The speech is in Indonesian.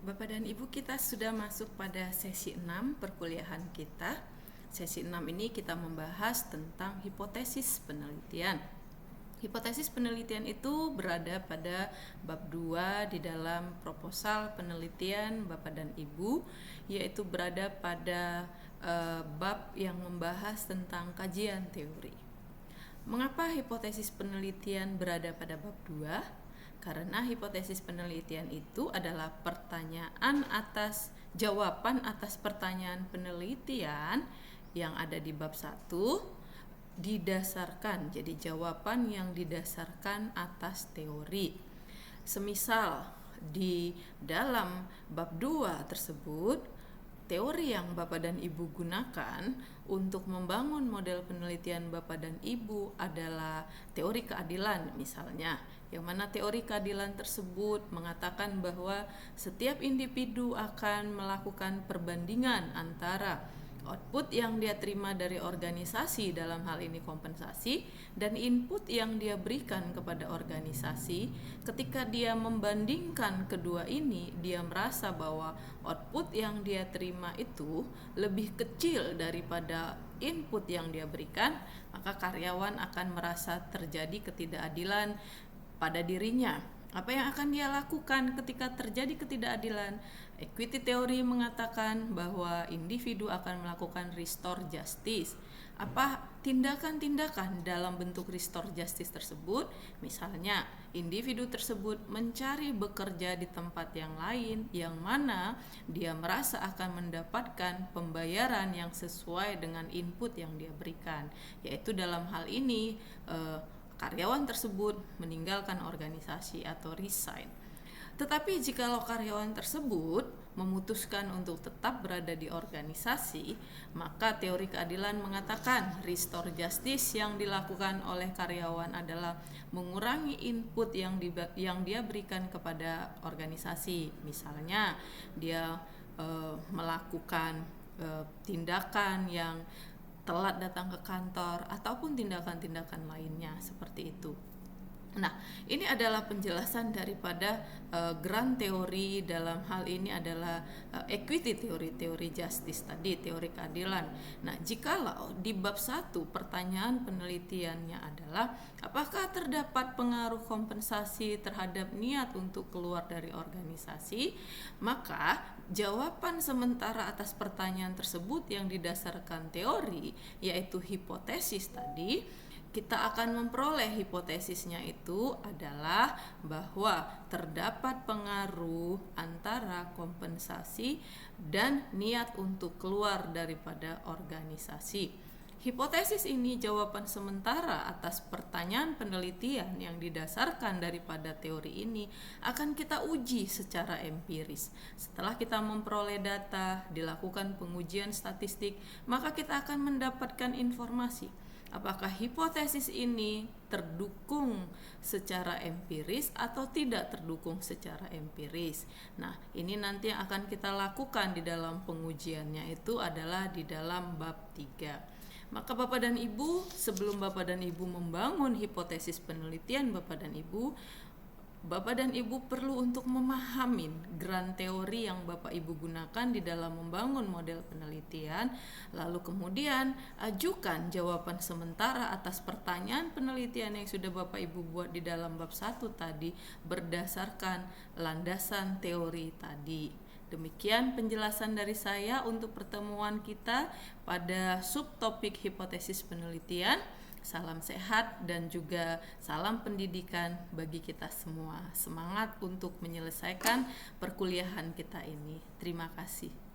Bapak dan Ibu, kita sudah masuk pada sesi 6 perkuliahan kita. Sesi 6 ini kita membahas tentang hipotesis penelitian. Hipotesis penelitian itu berada pada bab 2 di dalam proposal penelitian Bapak dan Ibu, yaitu berada pada bab yang membahas tentang kajian teori. Mengapa hipotesis penelitian berada pada bab 2? Karena hipotesis penelitian itu adalah jawaban atas pertanyaan penelitian yang ada di bab 1 didasarkan, jadi jawaban yang didasarkan atas teori. Semisal di dalam bab 2 tersebut, teori yang Bapak dan Ibu gunakan untuk membangun model penelitian Bapak dan Ibu adalah teori keadilan misalnya, yang mana teori keadilan tersebut mengatakan bahwa setiap individu akan melakukan perbandingan antara output yang dia terima dari organisasi, dalam hal ini kompensasi, dan input yang dia berikan kepada organisasi. Ketika dia membandingkan kedua ini, dia merasa bahwa output yang dia terima itu lebih kecil daripada input yang dia berikan, maka karyawan akan merasa terjadi ketidakadilan pada dirinya. Apa yang akan dia lakukan ketika terjadi ketidakadilan? Equity teori mengatakan bahwa individu akan melakukan restore justice. Apa tindakan-tindakan dalam bentuk restore justice tersebut? Misalnya, individu tersebut mencari bekerja di tempat yang lain, yang mana dia merasa akan mendapatkan pembayaran yang sesuai dengan input yang dia berikan. Yaitu dalam hal ini, karyawan tersebut meninggalkan organisasi atau resign. Tetapi jikalau karyawan tersebut memutuskan untuk tetap berada di organisasi, maka teori keadilan mengatakan restore justice yang dilakukan oleh karyawan adalah mengurangi input yang dia berikan kepada organisasi. Misalnya dia melakukan tindakan yang telat datang ke kantor ataupun tindakan-tindakan lainnya seperti itu. Nah, ini adalah penjelasan daripada grand teori, dalam hal ini adalah equity teori, teori justice tadi, teori keadilan. Nah, jikalau di bab 1 pertanyaan penelitiannya adalah apakah terdapat pengaruh kompensasi terhadap niat untuk keluar dari organisasi, maka jawaban sementara atas pertanyaan tersebut yang didasarkan teori, yaitu hipotesis tadi, kita akan memperoleh hipotesisnya itu adalah bahwa terdapat pengaruh antara kompensasi dan niat untuk keluar daripada organisasi. Hipotesis ini jawaban sementara atas pertanyaan penelitian yang didasarkan daripada teori ini akan kita uji secara empiris. Setelah kita memperoleh data, dilakukan pengujian statistik, maka kita akan mendapatkan informasi apakah hipotesis ini terdukung secara empiris atau tidak terdukung secara empiris. Nah, ini nanti yang akan kita lakukan di dalam pengujiannya itu adalah di dalam bab 3. Maka Bapak dan Ibu, sebelum Bapak dan Ibu membangun hipotesis penelitian Bapak dan Ibu perlu untuk memahami grand teori yang Bapak Ibu gunakan di dalam membangun model penelitian, lalu kemudian ajukan jawaban sementara atas pertanyaan penelitian yang sudah Bapak Ibu buat di dalam bab 1 tadi berdasarkan landasan teori tadi. Demikian penjelasan dari saya untuk pertemuan kita pada subtopik hipotesis penelitian. Salam sehat dan juga salam pendidikan bagi kita semua. Semangat untuk menyelesaikan perkuliahan kita ini. Terima kasih.